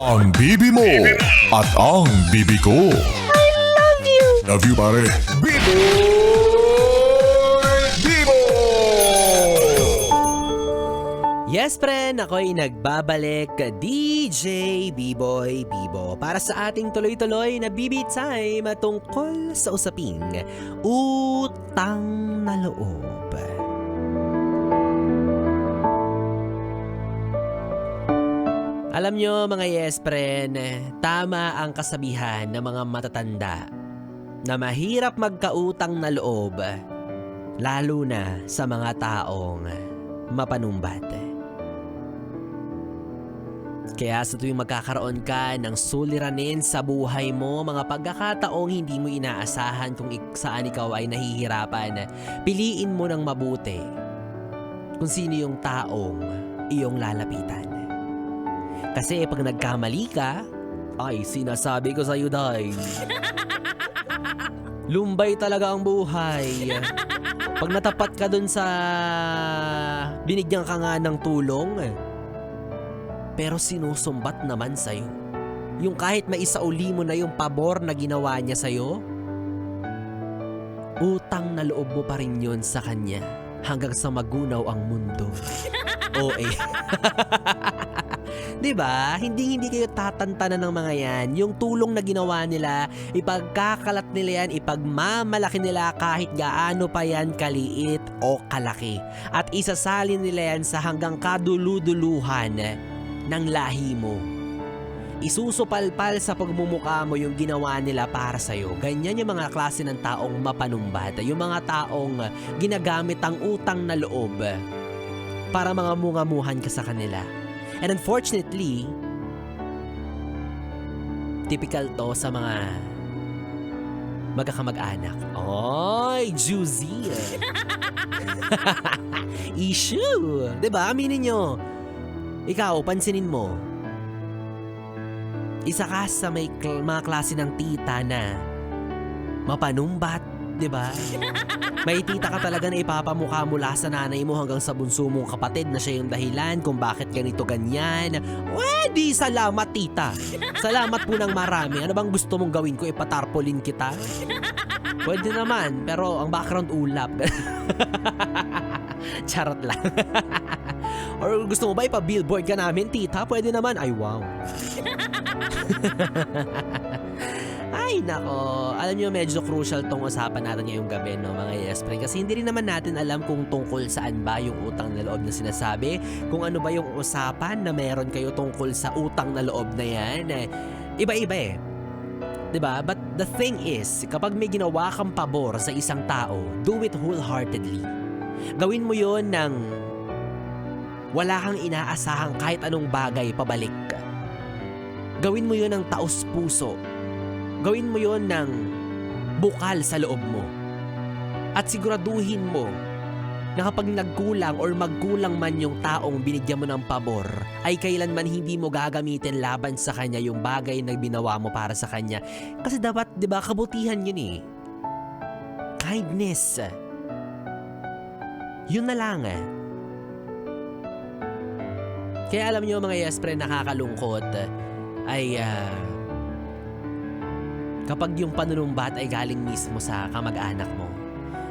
Ang bibi mo at ang bibi ko. Love you! Love you, pare. Bibo! Bibo! Yes, friend! Ako'y nagbabalik, DJ B-Boy Bibo, para sa ating tuloy-tuloy na BB Time tungkol sa usaping utang na loob. Alam nyo mga yes, friend, tama ang kasabihan ng mga matatanda na mahirap magkautang na loob, lalo na sa mga taong mapanumbat. Kaya sa tuwing magkakaroon ka ng suliranin sa buhay mo, mga pagkakataong hindi mo inaasahan kung saan ikaw ay nahihirapan, piliin mo ng mabuti kung sino yung taong iyong lalapitan. Kasi pag nagkamali ka, ay sinasabi ko sa'yo, day, lumbay talaga ang buhay. Pag natapat ka dun sa binigyan ka nga ng tulong, pero sinusumbat naman sa'yo. Yung kahit maisauli mo na yung pabor na ginawa niya sa'yo, utang na loob mo pa rin yun sa kanya hanggang sa magunaw ang mundo. O eh. Diba? Hindi kayo tatantanan ng mga yan. Yung tulong na ginawa nila, ipagkakalat nila yan, ipagmamalaki nila kahit gaano pa yan kaliit o kalaki. At isasalin nila yan sa hanggang kaduluduluhan ng lahi mo. Isusupalpal sa pagmumukha mo yung ginawa nila para sa'yo. Ganyan yung mga klase ng taong mapanumbat. Yung mga taong ginagamit ang utang na loob para mga mungamuhan ka sa kanila. And unfortunately, typical to sa mga magkakamag-anak. Oy, juicy! Issue! Diba? Aminin nyo. Ikaw, pansinin mo. Isa ka sa mga klase ng tita na mapanumbat, diba? May tita ka talaga na ipapamukha mula sa nanay mo hanggang sa bunso mong kapatid na siya yung dahilan kung bakit ganito ganyan. Di salamat tita. Salamat po ng marami. Ano bang gusto mong gawin ko? Ipatarpolin kita? Pwede naman, pero ang background ulap. Charot lang. Or gusto mo ba ipa-billboard ka namin, tita? Pwede naman. Ay, wow. Ay, nako. Alam nyo, medyo crucial tong usapan natin ngayong gabi, no, mga yes friend. Kasi hindi rin naman natin alam kung tungkol saan ba yung utang na loob na sinasabi. Kung ano ba yung usapan na meron kayo tungkol sa utang na loob na yan. Iba-iba eh. Diba? But the thing is, kapag may ginawa kang pabor sa isang tao, do it wholeheartedly. Gawin mo yon ng wala kang inaasahang kahit anong bagay pabalik. Gawin mo yon ng taos puso. Gawin mo yon ng bukal sa loob mo. At siguraduhin mo na kapag nagkulang or magkulang man yung taong binigyan mo ng pabor, ay kailanman hindi mo gagamitin laban sa kanya yung bagay na binawa mo para sa kanya. Kasi dapat, di ba, kabutihan yun eh. Kindness. Yun na lang eh. Kaya alam nyo mga yes friend, nakakalungkot ay kapag yung panunumbat ay galing mismo sa kamag-anak mo.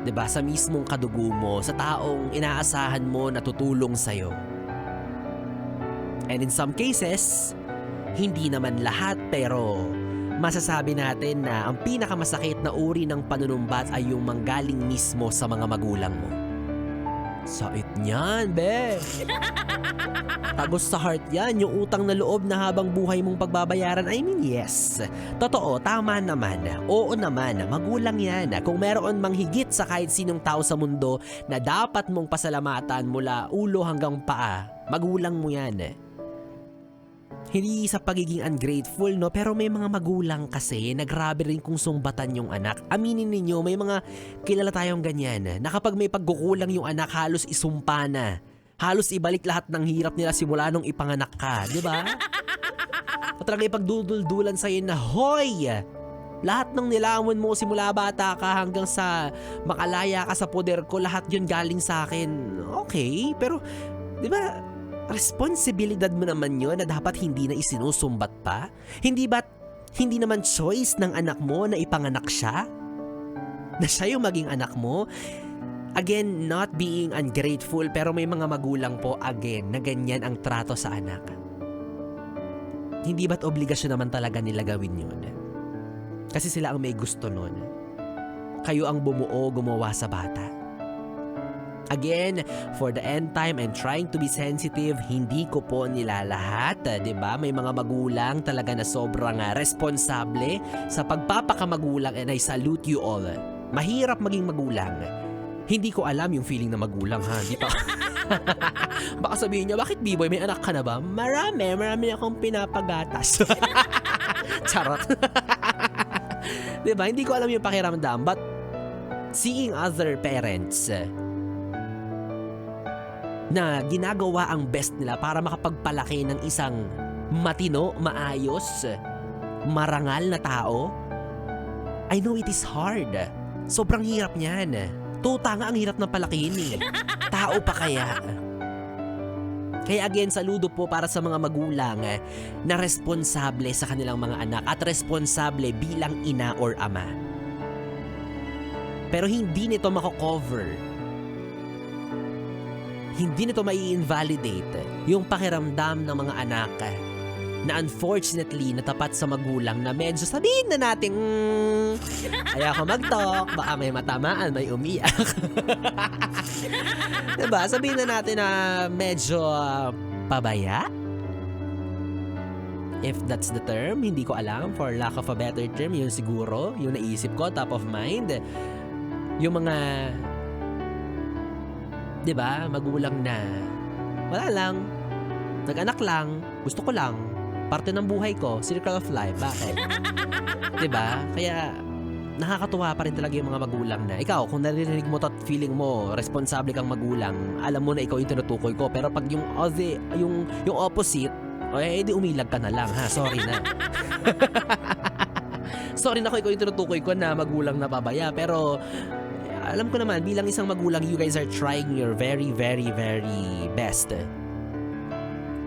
'Di ba? Sa mismong kadugo mo, sa taong inaasahan mo na tutulong sa'yo. And in some cases, hindi naman lahat, pero masasabi natin na ang pinakamasakit na uri ng panunumbat ay yung manggaling mismo sa mga magulang mo. Sait niyan, be! Tagos sa heart yan, yung utang na loob na habang buhay mong pagbabayaran. I mean, yes. Totoo, tama naman. Oo naman, magulang yan. Kung meron mang higit sa kahit sinong tao sa mundo na dapat mong pasalamatan mula ulo hanggang paa, magulang mo yan. Hindi sa pagiging ungrateful, no? Pero may mga magulang kasi na grabe rin kung sumbatan yung anak. Aminin ninyo, may mga kilala tayong ganyan na kapag may pagkukulang yung anak, halos isumpa na. Halos ibalik lahat ng hirap nila simula nung ipanganak ka, di ba? At talaga ipagduduldulan sa'yo na, hoy! Lahat ng nilamon mo simula bata ka hanggang sa makalaya ka sa poder ko, lahat yun galing sa akin. Okay, pero, di ba, responsibilidad mo naman yun na dapat hindi na isinusumbat pa? Hindi naman choice ng anak mo na ipanganak siya? Na siya yung maging anak mo? Again, not being ungrateful, pero may mga magulang po, again, na ganyan ang trato sa anak. Hindi ba't obligasyon naman talaga nila gawin yun? Kasi sila ang may gusto nun. Kayo ang gumawa sa bata. Again, for the end time and trying to be sensitive, hindi ko po nilalahat, 'di ba? May mga magulang talaga na sobrang responsable sa pagpapakamagulang, and I salute you all. Mahirap maging magulang. Hindi ko alam yung feeling na magulang, ha? Hindi pa. Baka sabihin niya, bakit B-boy, may anak ka na ba? Marami akong pinapagatas. Charot. 'Di ba? Hindi ko alam yung pakiramdam, but seeing other parents na ginagawa ang best nila para makapagpalaki ng isang matino, maayos, marangal na tao, I know it is hard. Sobrang hirap niyan. Tuta nga ang hirap ng palakihin eh. Tao pa kaya. Kaya again, saludo po para sa mga magulang na responsable sa kanilang mga anak at responsable bilang ina or ama. Pero hindi nito mako-cover. Hindi nito mai-invalidate yung pakiramdam ng mga anak na unfortunately natapat sa magulang na medyo sabihin na natin, ayaw ko mag-talk, baka may matamaan, may umiyak. Diba? Sabihin na natin na medyo pabaya? If that's the term, hindi ko alam. For lack of a better term, yun siguro, yung naisip ko, top of mind. Yung mga, diba, magulang na, wala lang, nag-anak lang, gusto ko lang, parte ng buhay ko, circle of life, bakit? Diba? Kaya, nakakatuwa pa rin talaga yung mga magulang na, ikaw, kung narinig mo at feeling mo, responsable kang magulang, alam mo na ikaw yung tinutukoy ko, pero pag yung opposite, di umilag ka na lang, ha? Sorry na. Sorry na kung ikaw yung tinutukoy ko na magulang na pabaya, pero alam ko naman, bilang isang magulang, you guys are trying your very, very, very best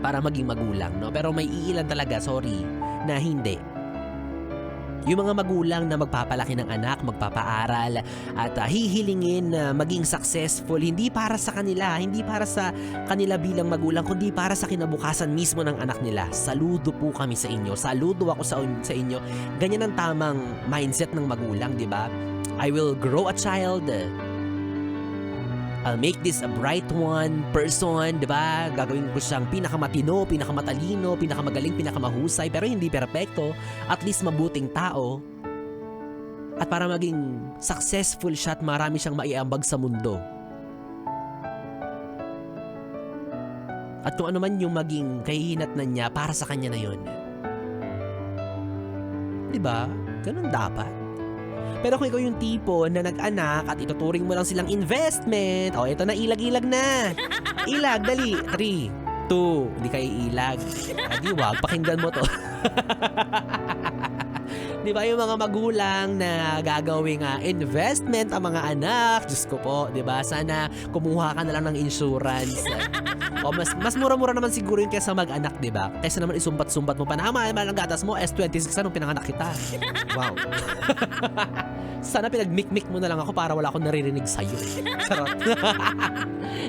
para maging magulang, no? Pero may iilan talaga, sorry, na hindi. Yung mga magulang na magpapalaki ng anak, magpapaaral, at hihilingin na maging successful, hindi para sa kanila, hindi para sa kanila bilang magulang, kundi para sa kinabukasan mismo ng anak nila. Saludo po kami sa inyo. Saludo ako sa inyo. Ganyan ang tamang mindset ng magulang, di ba? I will grow a child. I'll make this a bright one person, diba? Gagawin ko siyang pinakamatino, pinakamatalino, pinakamagaling, pinakamahusay, pero hindi perpekto. At least mabuting tao. At para maging successful siya at marami siyang maiambag sa mundo. At kung ano man yung maging kahihinatnan niya, para sa kanya na yun. Diba? Ganun dapat. Pero kung ikaw yung tipo na nag-anak at ituturing mo lang silang investment, ito na, ilag-ilag na. Ilag, dali. 3, 2, hindi kayo ilag. Di wag, pakinggan mo to. Di ba yung mga magulang na gagawing investment ang mga anak? Diyos ko po, di ba? Sana kumuha ka na lang ng insurance. O mas mura-mura naman siguro yun kaysa mag-anak, di ba? Kaysa naman isumbat-sumbat mo pa na, mahal ang gatas mo, S26 nung pinanganak kita. Wow. Sana pinag-mik-mik mo na lang ako para wala akong naririnig sa'yo. Charot.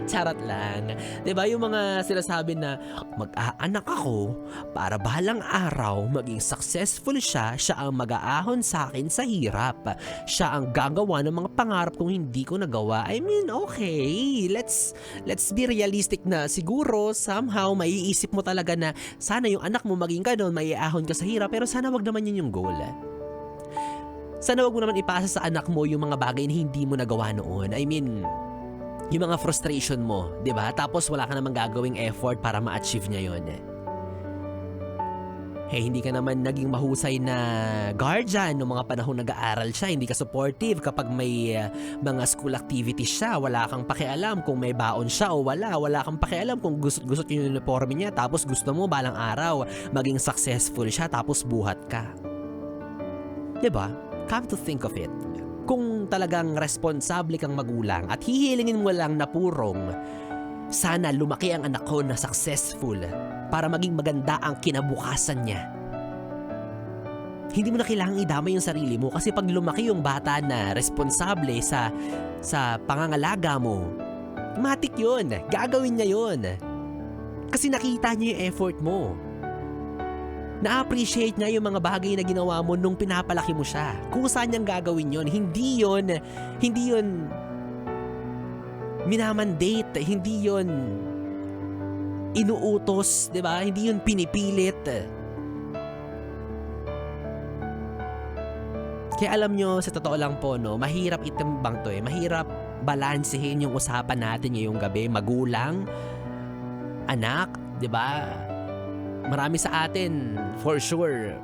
Charot lang. Diba yung mga sinasabi na mag-aanak ako para balang araw maging successful siya ang mag-aahon sa akin sa hirap. Siya ang gagawa ng mga pangarap kung hindi ko nagawa. I mean, okay. Let's be realistic na siguro somehow maiisip mo talaga na sana yung anak mo maging ganun, maiahon ka sa hirap, pero sana wag naman yun yung goal. Sana wag mo naman ipasa sa anak mo yung mga bagay na hindi mo nagawa noon. I mean, yung mga frustration mo, di ba? Tapos wala ka namang gagawing effort para ma-achieve niya yun. Hindi ka naman naging mahusay na guardian noong mga panahon nag-aaral siya. Hindi ka supportive kapag may mga school activities siya. Wala kang pakialam kung may baon siya o wala. Wala kang pakialam kung gusto yung uniforme niya. Tapos gusto mo balang araw maging successful siya tapos buhat ka. Diba? Come to think of it, kung talagang responsable kang magulang at hihilingin mo lang na purong Sana lumaki ang anak ko na successful para maging maganda ang kinabukasan niya. Hindi mo na kailangang idamay yung sarili mo kasi pag lumaki yung bata na responsable sa pangangalaga mo, matik yun. Gagawin niya yun. Kasi nakita niya yung effort mo. Na-appreciate niya yung mga bagay na ginawa mo nung pinapalaki mo siya. Kung saan niyang gagawin yun. Hindi yun minamandate, hindi yun inuutos, 'di ba? Hindi yun pinipilit. Kaya alam nyo, sa totoo lang po, no, mahirap itimbang to eh. Mahirap balansehin yung usapan natin ngayong gabi. Magulang, anak, 'di ba? Marami sa atin, for sure,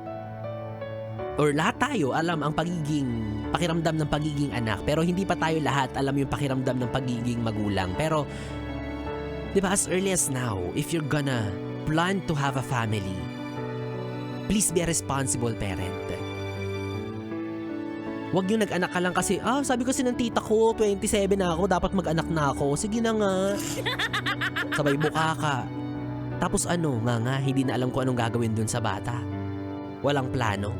or lahat tayo alam ang pakiramdam ng pagiging anak, pero hindi pa tayo lahat alam yung pakiramdam ng pagiging magulang. Pero, di ba, as early as now, if you're gonna plan to have a family, please be a responsible parent. Huwag yung nag-anak ka lang kasi, sabi kasi ng tita ko, 27 na ako, dapat mag-anak na ako. Sige na nga. Sabay buka ka. Tapos hindi na alam ko anong gagawin dun sa bata. Walang plano.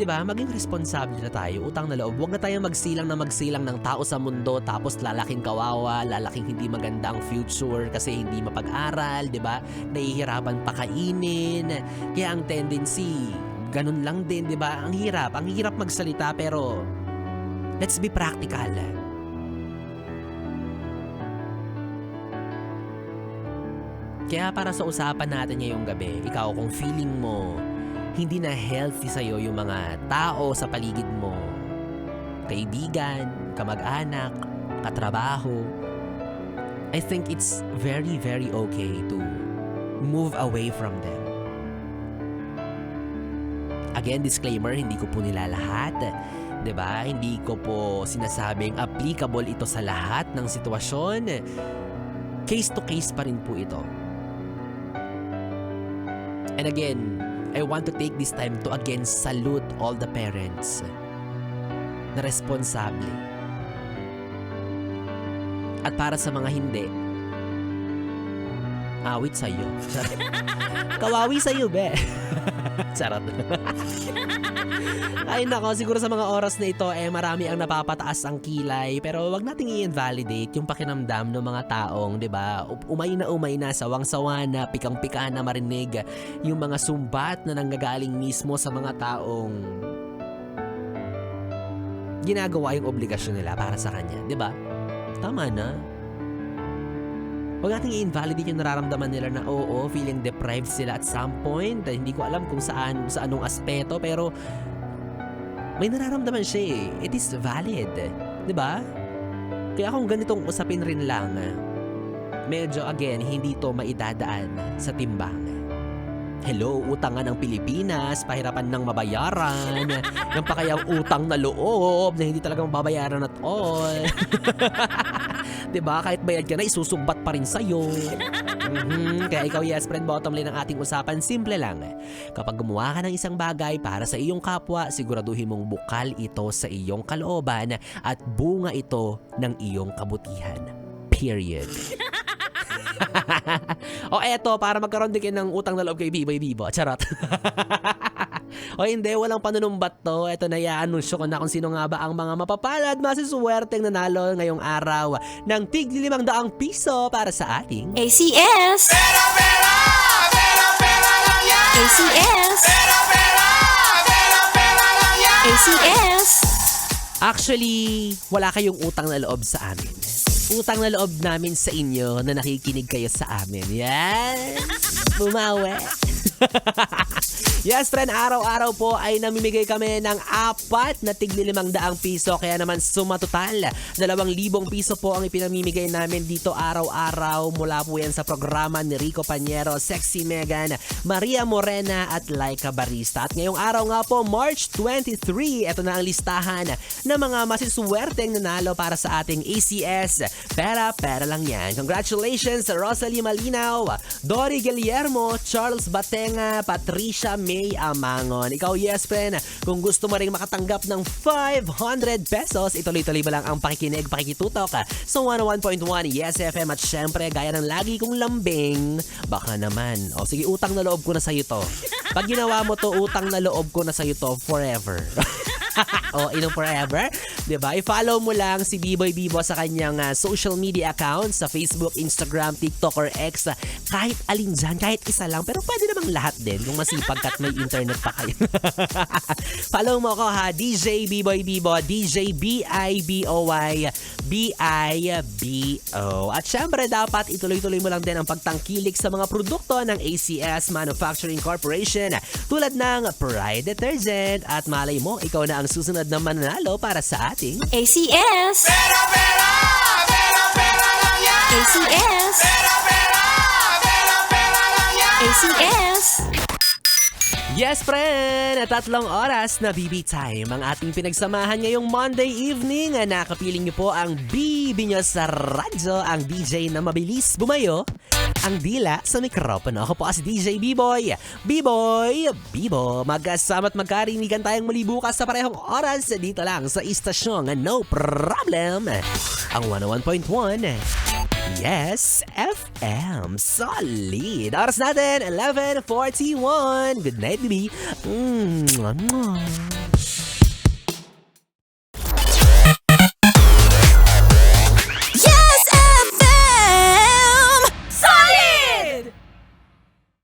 Diba? Maging responsable na tayo, utang na loob. Huwag na tayong magsilang ng tao sa mundo tapos lalaking kawawa, lalaking hindi maganda ang future kasi hindi mapag-aral, diba? Nahihirapan pakainin. Kaya ang tendency, ganun lang din, diba? Ang hirap magsalita pero let's be practical. Kaya para sa usapan natin ngayong gabi, ikaw kung feeling mo hindi na healthy sa'yo yung mga tao sa paligid mo, kaibigan, kamag-anak, katrabaho, I think it's very, very okay to move away from them. Again, disclaimer, hindi ko po nila lahat. 'Di ba? Hindi ko po sinasabing applicable ito sa lahat ng sitwasyon. Case to case pa rin po ito. And again, I want to take this time to again salute all the parents na responsable. At para sa mga hindi, awit sa'yo. Kawawi sa'yo, be. Charot. Ay nako, siguro sa mga oras na ito, marami ang napapataas ang kilay. Pero wag nating i-invalidate yung pakinamdam ng mga taong, di ba? Umay na, sawang-sawa na, pikang-pika na marinig yung mga sumbat na nanggagaling mismo sa mga taong ginagawa yung obligasyon nila para sa kanya, di ba? Tama na. Huwag nating i-invalidate yung nararamdaman nila na oo, feeling deprived sila at some point. Hindi ko alam kung sa anong aspeto, pero may nararamdaman siya eh. It is valid. Diba? Kaya kung ganitong usapin rin lang, medyo again, hindi to maidadaan sa timbang. Hello, utangan ng Pilipinas, pahirapan ng mabayaran. Yung pa kayang utang na loob na hindi talaga mababayaran at all. Diba? Kahit bayad ka na, isusumbat pa rin sa'yo. Kaya ikaw, yes friend, bottom line ng ating usapan, simple lang. Kapag gumawa ka ng isang bagay para sa iyong kapwa, siguraduhin mong bukal ito sa iyong kalooban at bunga ito ng iyong kabutihan. Period. O eto, para magkaroon din kayo ng utang na loob kay Biboy Bibo. Charot. O hindi, walang panunumbat to. Eto na, i-anunsyo ko na kung sino nga ba ang mga mapapalad, masisuwerteng nanalo ngayong araw ng tig 500 piso para sa ating ACS! Pera lang yan! ACS! Pera lang yan! ACS! Actually, wala kayong utang na loob sa amin. Utang na loob namin sa inyo na nakikinig kayo sa amin. Yes! Bumawi! Yes, friend, araw-araw po ay namimigay kami ng 4 na tig 500 piso. Kaya naman sumatotal, 2,000 piso po ang ipinamimigay namin dito araw-araw. Mula po yan sa programa ni Rico Pañero, Sexy Megan, Maria Morena at Laika Barista. At ngayong araw nga po, March 23, ito na ang listahan ng mga masiswerteng nanalo para sa ating ACS. Pera lang yan. Congratulations, Rosalie Malinaw, Dory Guillermo, Charles Bate, Tenga, Patricia May Amangon. Ikaw, yes friend, kung gusto mo ring makatanggap ng 500 pesos, ituloy-tuloy mo lang ang pakikinig, pakikitutok sa 101.1 Yes FM at syempre, gaya ng lagi kong lambing, baka naman, o sige, utang na loob ko na sa'yo to. Pag ginawa mo to, utang na loob ko na sa'yo to forever. O, inong forever? Diba? I-follow mo lang si B-Boy Bibo sa kanyang social media accounts sa Facebook, Instagram, TikTok, or X. Kahit alin dyan, kahit isa lang. Pero pwede namang lahat din kung masipag at may internet pa kayo. Follow mo ako ha, DJ B-Boy Bibo, DJ B-I-B-O-Y, B-I-B-O. At syempre, dapat ituloy-tuloy mo lang din ang pagtangkilik sa mga produkto ng ACS Manufacturing Corporation tulad ng Pride Detergent. At malay mo, ikaw na ang susunod na mananalo para sa ating ACS. Pera, pera, pera, pera lang yan! ACS. Pera, pera, pera, pera lang yan! ACS. Yes, friend! 3 oras na BB Time ang ating pinagsamahan ngayong Monday evening. Nakapiling niyo po ang BB nyo sa radyo, ang DJ na mabilis bumayo, ang dila sa mikropono. Ako po si DJ B-Boy. B-Boy, Bibo. Magkasama at magkarinigan tayong muli bukas sa parehong oras dito lang sa istasyong No Problem. Ang 101.1 Yes FM. Solid. Oras natin, 11:41. Good night, baby.